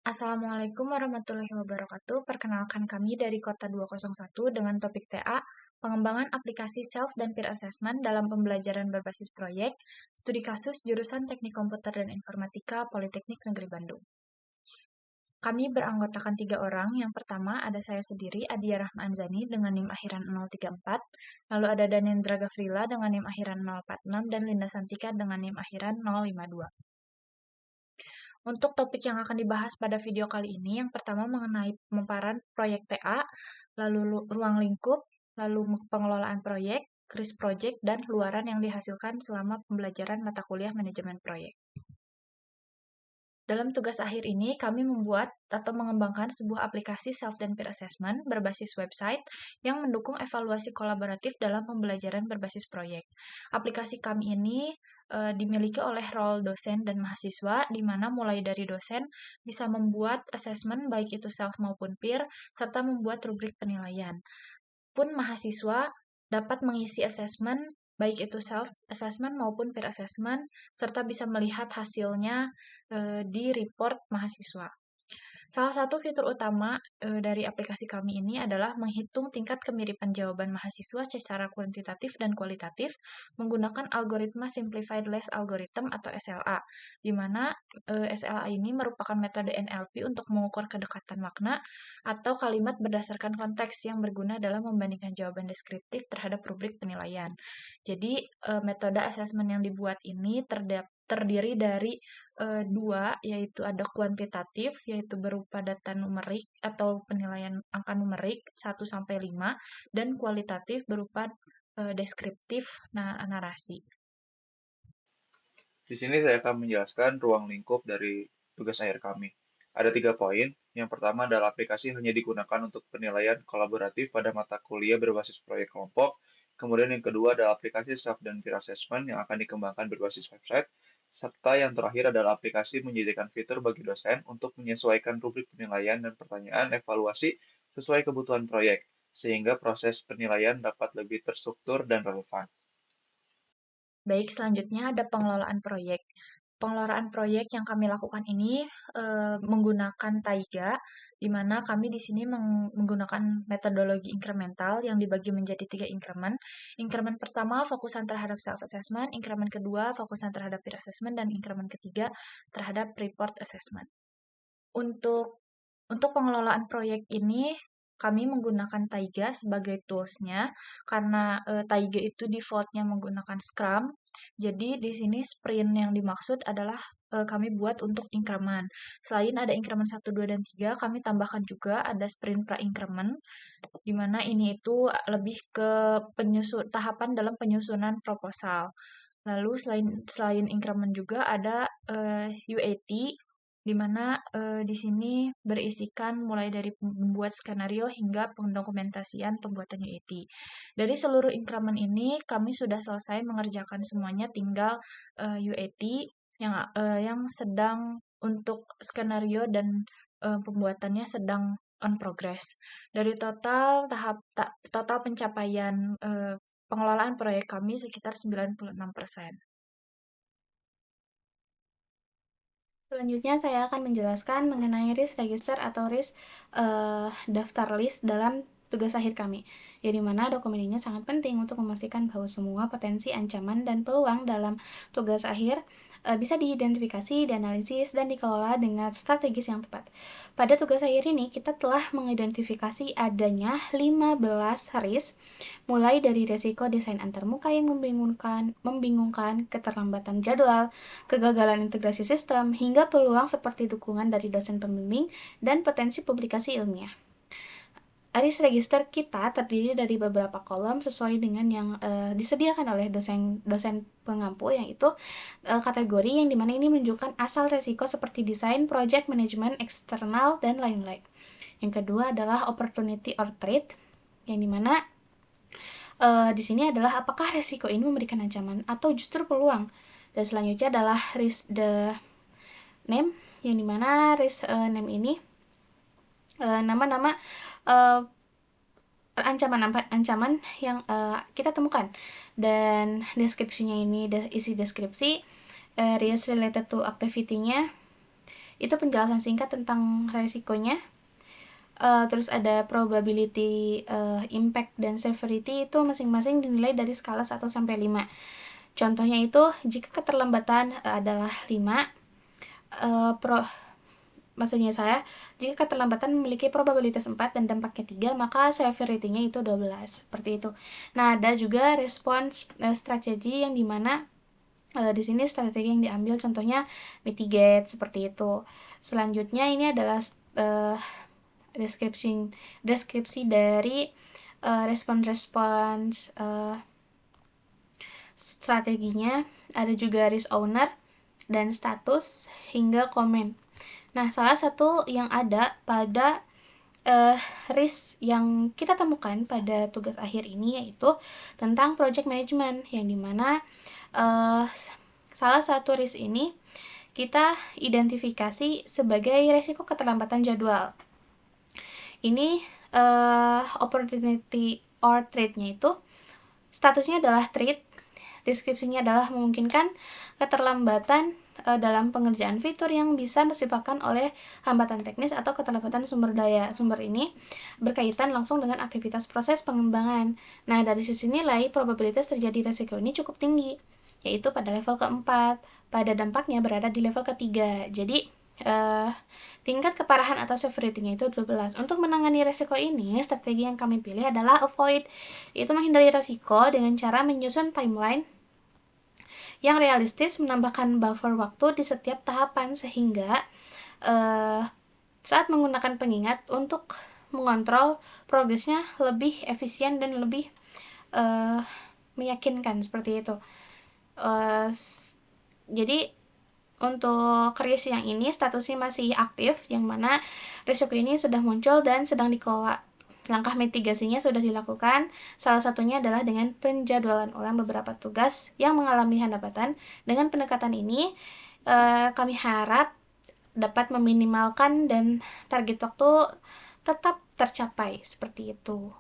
Assalamualaikum warahmatullahi wabarakatuh. Perkenalkan kami dari Kota 201 dengan topik TA, pengembangan aplikasi self dan peer assessment dalam pembelajaran berbasis proyek, studi kasus jurusan Teknik Komputer dan Informatika Politeknik Negeri Bandung. Kami beranggotakan 3 orang. Yang pertama ada saya sendiri, Adia Rahma Anzani dengan NIM akhiran 034, lalu ada Danendra Gafrila dengan NIM akhiran 046, dan Linda Santika dengan NIM akhiran 052. Untuk topik yang akan dibahas pada video kali ini, yang pertama mengenai pemaparan proyek TA, lalu ruang lingkup, lalu pengelolaan proyek, kris project, dan luaran yang dihasilkan selama pembelajaran mata kuliah manajemen proyek. Dalam tugas akhir ini, kami membuat atau mengembangkan sebuah aplikasi self dan peer assessment berbasis website yang mendukung evaluasi kolaboratif dalam pembelajaran berbasis proyek. Aplikasi kami ini dimiliki oleh role dosen dan mahasiswa, di mana mulai dari dosen bisa membuat assessment baik itu self maupun peer, serta membuat rubrik penilaian. Pun mahasiswa dapat mengisi assessment baik itu self assessment maupun peer assessment, serta bisa melihat hasilnya di report mahasiswa. Salah satu fitur utama dari aplikasi kami ini adalah menghitung tingkat kemiripan jawaban mahasiswa secara kuantitatif dan kualitatif menggunakan algoritma Simplified List Algorithm atau SLA, di mana SLA ini merupakan metode NLP untuk mengukur kedekatan makna atau kalimat berdasarkan konteks yang berguna dalam membandingkan jawaban deskriptif terhadap rubrik penilaian. Jadi, metode asesmen yang dibuat ini terdiri dari dua, yaitu ada kuantitatif, yaitu berupa data numerik atau penilaian angka numerik 1-5, dan kualitatif berupa deskriptif narasi. Di sini saya akan menjelaskan ruang lingkup dari tugas akhir kami. Ada 3 poin. Yang pertama adalah aplikasi hanya digunakan untuk penilaian kolaboratif pada mata kuliah berbasis proyek kelompok. Kemudian yang kedua adalah aplikasi self dan peer assessment yang akan dikembangkan berbasis website. Serta yang terakhir adalah aplikasi menyediakan fitur bagi dosen untuk menyesuaikan rubrik penilaian dan pertanyaan evaluasi sesuai kebutuhan proyek, sehingga proses penilaian dapat lebih terstruktur dan relevan. Baik, selanjutnya ada pengelolaan proyek. Pengelolaan proyek yang kami lakukan ini menggunakan Taiga, di mana kami di sini menggunakan metodologi incremental yang dibagi menjadi 3 increment. Increment pertama fokusan terhadap self-assessment, increment kedua fokusan terhadap peer assessment, dan increment ketiga terhadap report assessment. Untuk pengelolaan proyek ini, kami menggunakan Taiga sebagai tools-nya, karena Taiga itu default-nya menggunakan Scrum. Jadi di sini sprint yang dimaksud adalah kami buat untuk increment. Selain ada increment 1, 2, dan 3, kami tambahkan juga ada sprint pra-increment, di mana ini itu lebih ke tahapan dalam penyusunan proposal. Lalu selain increment juga ada UAT, di mana di sini berisikan mulai dari membuat skenario hingga pendokumentasian pembuatan UAT. Dari seluruh increment ini, kami sudah selesai mengerjakan semuanya, tinggal UAT yang sedang untuk skenario dan pembuatannya sedang on progress. Dari total pencapaian pengelolaan proyek kami sekitar 96%. Selanjutnya saya akan menjelaskan mengenai risk register atau risk daftar list dalam tugas akhir kami, ya dimana dokumen ini sangat penting untuk memastikan bahwa semua potensi ancaman dan peluang dalam tugas akhir bisa diidentifikasi, dianalisis, dan dikelola dengan strategis yang tepat. Pada tugas akhir ini, kita telah mengidentifikasi adanya 15 risk, mulai dari resiko desain antarmuka yang membingungkan, keterlambatan jadwal, kegagalan integrasi sistem, hingga peluang seperti dukungan dari dosen pembimbing dan potensi publikasi ilmiah. Risk register kita terdiri dari beberapa kolom sesuai dengan yang disediakan oleh dosen pengampu, yaitu kategori yang dimana ini menunjukkan asal resiko seperti desain, project, management, eksternal, dan lain-lain. Yang kedua adalah opportunity or threat, yang dimana di sini adalah apakah resiko ini memberikan ancaman atau justru peluang. Dan selanjutnya adalah risk the name, yang dimana risk name ini nama-nama ancaman yang kita temukan, dan deskripsinya ini isi deskripsi, risk related to activity-nya, Itu penjelasan singkat tentang resikonya. Terus ada probability, impact, dan severity itu masing-masing dinilai dari skala 1 sampai 5. Contohnya itu jika keterlambatan adalah 5, maksudnya saya, jika keterlambatan memiliki probabilitas 4 dan dampaknya 3, maka severity-nya itu 12, seperti itu. Nah, ada juga respons strategi yang dimana di sini strategi yang diambil contohnya mitigate, seperti itu. Selanjutnya ini adalah deskripsi dari respons strateginya. Ada juga risk owner dan status hingga komen. Nah, salah satu yang ada pada risk yang kita temukan pada tugas akhir ini yaitu tentang project management, yang dimana salah satu risk ini kita identifikasi sebagai resiko keterlambatan jadwal. Ini opportunity or threat-nya itu statusnya adalah threat, deskripsinya adalah memungkinkan keterlambatan dalam pengerjaan fitur yang bisa disebabkan oleh hambatan teknis atau keterlambatan sumber daya. Sumber ini berkaitan langsung dengan aktivitas proses pengembangan. Nah, dari sisi nilai, probabilitas terjadi resiko ini cukup tinggi, yaitu pada level keempat. Pada dampaknya berada di level ketiga. Jadi, tingkat keparahan atau severity-nya itu 12. Untuk menangani resiko ini, strategi yang kami pilih adalah avoid, yaitu menghindari resiko dengan cara menyusun timeline yang realistis, menambahkan buffer waktu di setiap tahapan sehingga saat menggunakan pengingat untuk mengontrol progresnya lebih efisien dan lebih meyakinkan, seperti itu. Jadi untuk risk yang ini statusnya masih aktif, yang mana risiko ini sudah muncul dan sedang dikelola. Langkah mitigasinya sudah dilakukan, salah satunya adalah dengan penjadwalan ulang beberapa tugas yang mengalami hambatan. Dengan pendekatan ini, kami harap dapat meminimalkan dan target waktu tetap tercapai, seperti itu.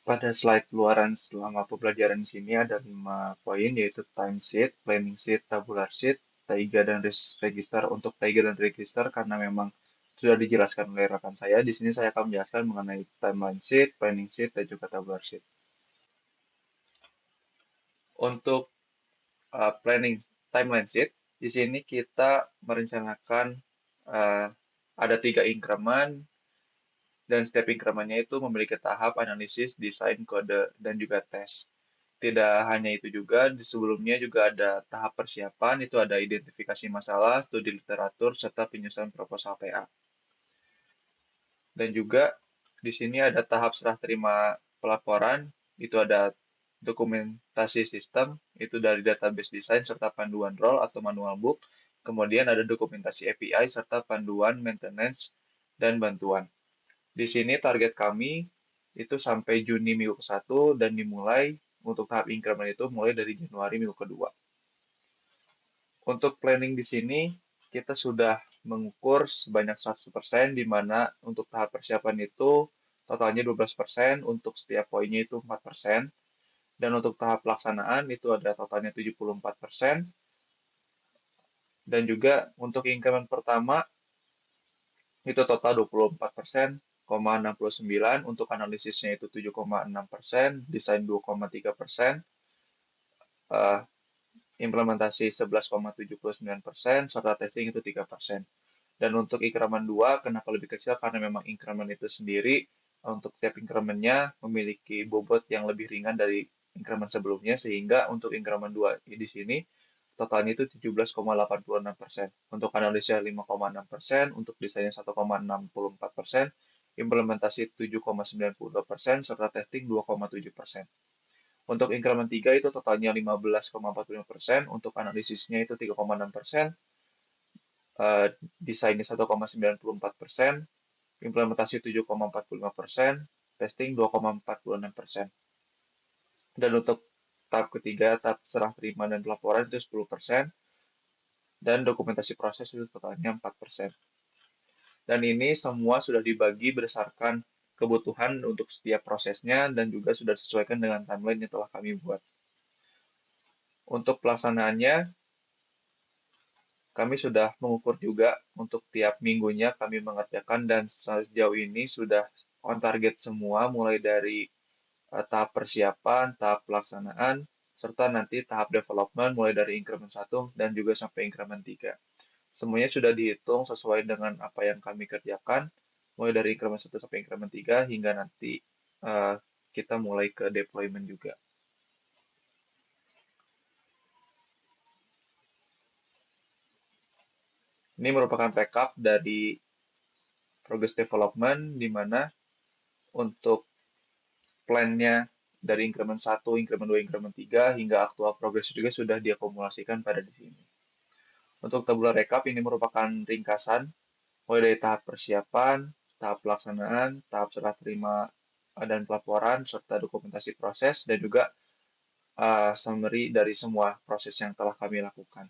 Pada slide luaran selama pembelajaran di sini ada 5 poin, yaitu time sheet, planning sheet, tabular sheet, Taiga dan risk register. Untuk Taiga dan register karena memang sudah dijelaskan oleh rekan saya, di sini saya akan menjelaskan mengenai timeline sheet, planning sheet, dan juga tabular sheet. Untuk planning timeline sheet, di sini kita merencanakan ada 3 increment, dan setiap incrementnya itu memiliki tahap analisis, desain, kode, dan juga tes. Tidak hanya itu juga, di sebelumnya juga ada tahap persiapan, itu ada identifikasi masalah, studi literatur, serta penyusunan proposal PA. Dan juga di sini ada tahap serah terima pelaporan, itu ada dokumentasi sistem, itu dari database design serta panduan role atau manual book. Kemudian ada dokumentasi API serta panduan maintenance dan bantuan. Di sini target kami itu sampai Juni minggu ke-1 dan dimulai untuk tahap increment itu mulai dari Januari minggu kedua. Untuk planning di sini kita sudah mengukur sebanyak 100%, di mana untuk tahap persiapan itu totalnya 12%, untuk setiap poinnya itu 4%, dan untuk tahap pelaksanaan itu ada totalnya 74%, dan juga untuk increment pertama itu total 24%, 69, untuk analisisnya itu 7,6%, desain 2,3%, implementasi 11,79%, serta testing itu 3%. Dan untuk increment 2, kenapa lebih kecil? Karena memang increment itu sendiri, untuk setiap incrementnya memiliki bobot yang lebih ringan dari increment sebelumnya, sehingga untuk increment 2 di sini, totalnya itu 17,86%. Untuk analisnya 5,6%, untuk desainnya 1,64%, implementasi 7,92%, serta testing 2,7%. Untuk increment 3 itu totalnya 15,45%, untuk analisisnya itu 3,6%, desainnya 1,94%, implementasi 7,45%, testing 2,46%. Dan untuk tahap ketiga, tahap serah terima dan pelaporan itu 10%, dan dokumentasi proses itu totalnya 4%. Dan ini semua sudah dibagi berdasarkan kebutuhan untuk setiap prosesnya dan juga sudah disesuaikan dengan timeline yang telah kami buat. Untuk pelaksanaannya, Kami sudah mengukur juga untuk tiap minggunya kami mengerjakan dan sejauh ini sudah on target semua mulai dari tahap persiapan, tahap pelaksanaan, serta nanti tahap development mulai dari increment 1 dan juga sampai increment 3. Semuanya sudah dihitung sesuai dengan apa yang kami kerjakan, mulai dari increment 1 sampai increment 3 hingga nanti eh, kita mulai ke deployment juga. Ini merupakan recap dari progress development di mana untuk plan-nya dari increment 1, increment 2, increment 3 hingga aktual progress juga sudah diakumulasikan pada di sini. Untuk tabula recap ini merupakan ringkasan mulai dari tahap persiapan, tahap pelaksanaan, tahap serah terima dan pelaporan, serta dokumentasi proses, dan juga summary dari semua proses yang telah kami lakukan.